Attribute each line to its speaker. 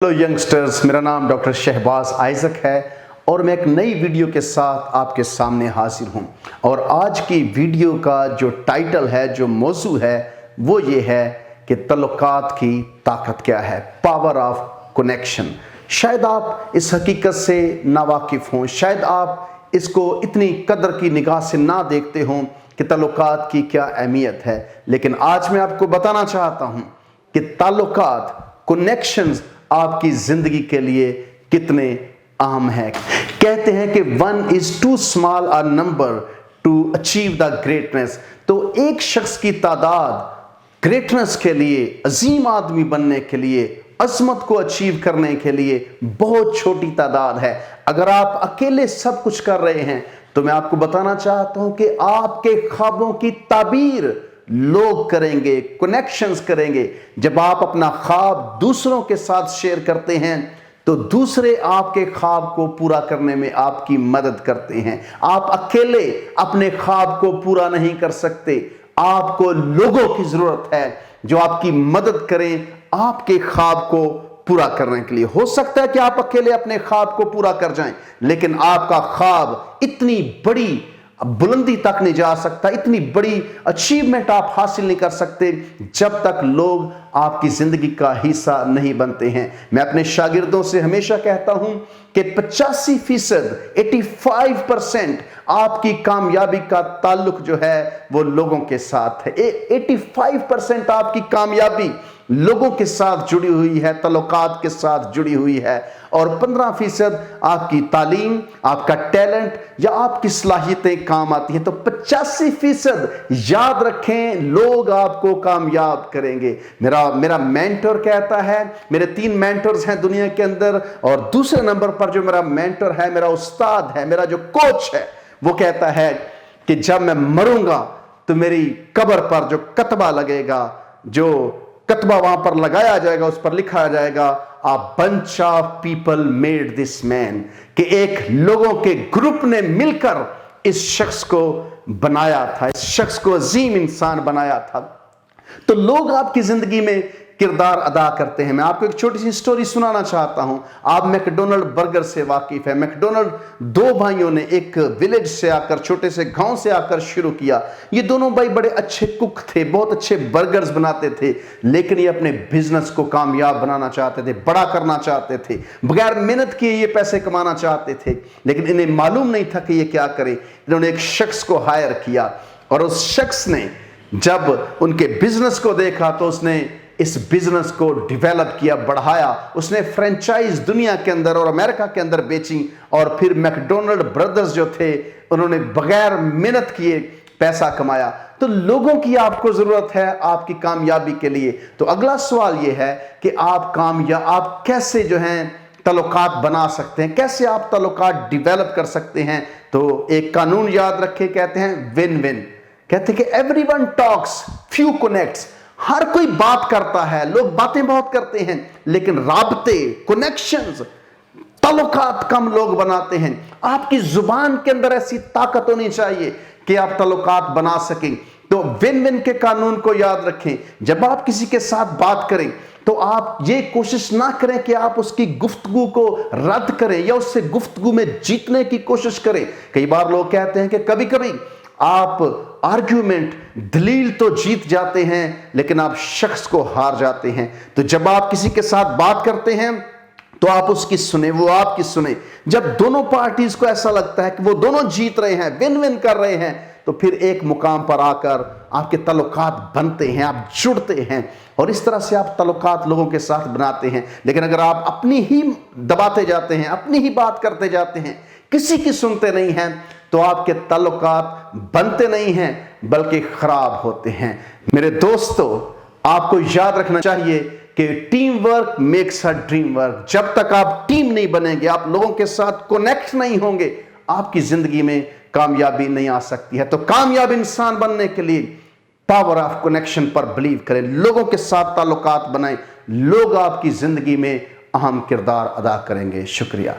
Speaker 1: Hello youngsters, मेरा नाम doctor Shahbaz Isaac है और मैं एक नई वीडियो के साथ आपके सामने हाजिर हूं। और आज की वीडियो का जो टाइटल है, जो मौजू है, वो ये है कि तल्लुकात की ताकत क्या है, पावर ऑफ कनेक्शन। शायद आप इस हकीकत से नावाकिफ हों, शायद आप इसको इतनी कदर की निगाह से ना देखते हों कि तल्लुकात की क्या अहमियत है, लेकिन आज मैं आपको बताना चाहता हूं कि ताल्लुकात, कनेक्शंस आपकी जिंदगी के लिए कितने अहम है। कहते हैं कि 1 is too small a number to achieve the greatness। तो एक शख्स की तादाद ग्रेटनेस के लिए, अजीम आदमी बनने के लिए, अजमत को अचीव करने के लिए बहुत छोटी तादाद है। अगर आप अकेले सब कुछ कर रहे हैं तो मैं आपको बताना चाहता हूं कि आपके ख्वाबों की ताबीर लोग करेंगे, कनेक्शंस करेंगे। जब आप अपना ख्वाब दूसरों के साथ शेयर करते हैं तो दूसरे आपके ख्वाब को पूरा करने में आपकी मदद करते हैं। आप अकेले अपने ख्वाब को पूरा नहीं कर सकते, आपको लोगों की जरूरत है जो आपकी मदद करें आपके ख्वाब को पूरा करने के लिए। हो सकता है कि आप अकेले अपने ख्वाब को पूरा कर जाएं, लेकिन आपका ख्वाब इतनी बड़ी बुलंदी तक नहीं जा सकता, इतनी बड़ी अचीवमेंट आप हासिल नहीं कर सकते जब तक लोग आपकी जिंदगी का हिस्सा नहीं बनते हैं। मैं अपने शागिर्दों से हमेशा कहता हूं कि 85%, 85% आपकी कामयाबी का ताल्लुक जो है वो लोगों के साथ है। 85% आपकी कामयाबी लोगों के साथ जुड़ी हुई है, तल्लुकात के साथ जुड़ी हुई है, और 15% आपकी तालीम, आपका टैलेंट या आपकी सलाहियतें काम आती हैं। तो 85% याद रखें, लोग आपको कामयाब करेंगे। मेरा मेंटर कहता है, मेरे 3 मेंटर्स हैं दुनिया के अंदर, और दूसरे नंबर पर जो मेरा मेंटर है, मेरा उस्ताद है, मेरा जो कोच है, वो कहता है कि जब मैं मरूंगा तो मेरी कब्र पर जो कतबा लगेगा, जो कतबा वहां पर लगाया जाएगा, उस पर लिखा जाएगा a bunch of people made this man, कि एक लोगों के ग्रुप ने मिलकर इस शख्स को बनाया था, इस शख्स को अजीम इंसान बनाया था। तो लोग आपकी जिंदगी में किरदार अदा करते हैं। मैं आपको एक छोटी सी स्टोरी सुनाना चाहता हूं। आप मैकडोनल्ड बर्गर से वाकिफ है। मैकडोनल्ड 2 भाइयों ने एक विलेज से आकर, छोटे से गांव से आकर शुरू किया। ये दोनों भाई बड़े अच्छे कुक थे, बहुत अच्छे बर्गर्स बनाते थे, लेकिन ये अपने बिजनेस को कामयाब बनाना चाहते थे, बड़ा करना चाहते थे, बगैर मेहनत किए ये पैसे कमाना चाहते थे, लेकिन इन्हें मालूम नहीं था कि ये क्या करें। इन्होंने एक शख्स को हायर किया और उस शख्स ने जब उनके बिजनेस को देखा तो उसने इस बिजनेस को डेवलप किया, बढ़ाया। उसने फ्रेंचाइज दुनिया के अंदर और अमेरिका के अंदर बेची, और फिर मैकडोनल्ड ब्रदर्स जो थे उन्होंने बगैर मेहनत किए पैसा कमाया। तो लोगों की आपको जरूरत है आपकी कामयाबी के लिए। तो अगला सवाल यह है कि आप कैसे जो हैं तल्लुकात बना सकते हैं, कैसे आप तल्लुकात डेवलप कर सकते हैं। तो एक कानून याद रखें, कहते हैं विन विन। कहते हैं कि एवरीवन टॉक्स, फ्यू कनेक्ट्स। हर कोई बात करता है, लोग बातें बहुत करते हैं, लेकिन राबते, कनेक्शंस, तल्लुकात कम लोग बनाते हैं। आपकी जुबान के अंदर ऐसी ताकत होनी चाहिए कि आप तल्लुकात बना सकें। तो विन विन के कानून को याद रखें। जब आप किसी के साथ बात करें तो आप ये कोशिश ना करें कि आप उसकी गुफ्तगू को रद्द करें या उससे गुफ्तगू में जीतने की कोशिश करें। कई बार लोग कहते हैं कि कभी कभी आप आर्ग्यूमेंट, दलील तो जीत जाते हैं, लेकिन आप शख्स को हार जाते हैं। तो जब आप किसी के साथ बात करते हैं तो आप उसकी सुने, वो आपकी सुने। जब दोनों पार्टीज को ऐसा लगता है कि वो दोनों जीत रहे हैं, विन विन कर रहे हैं, तो फिर एक मुकाम पर आकर आपके तल्लुकात बनते हैं, आप जुड़ते हैं, और इस तरह से आप तल्लुकात लोगों के साथ बनाते हैं। लेकिन अगर आप अपनी ही दबाते जाते हैं, अपनी ही बात करते जाते हैं, किसी की सुनते नहीं हैं, तो आपके तल्लुकात बनते नहीं हैं बल्कि खराब होते हैं। मेरे दोस्तों, आपको याद रखना चाहिए कि team work makes a dream work. जब तक आप टीम नहीं बनेंगे, आप लोगों के साथ कनेक्ट नहीं होंगे, आपकी जिंदगी में कामयाबी नहीं आ सकती है। तो कामयाब इंसान बनने के लिए पावर ऑफ कनेक्शन पर बिलीव करें, लोगों के साथ ताल्लुकात बनाएं, लोग आपकी जिंदगी में अहम किरदार अदा करेंगे। शुक्रिया।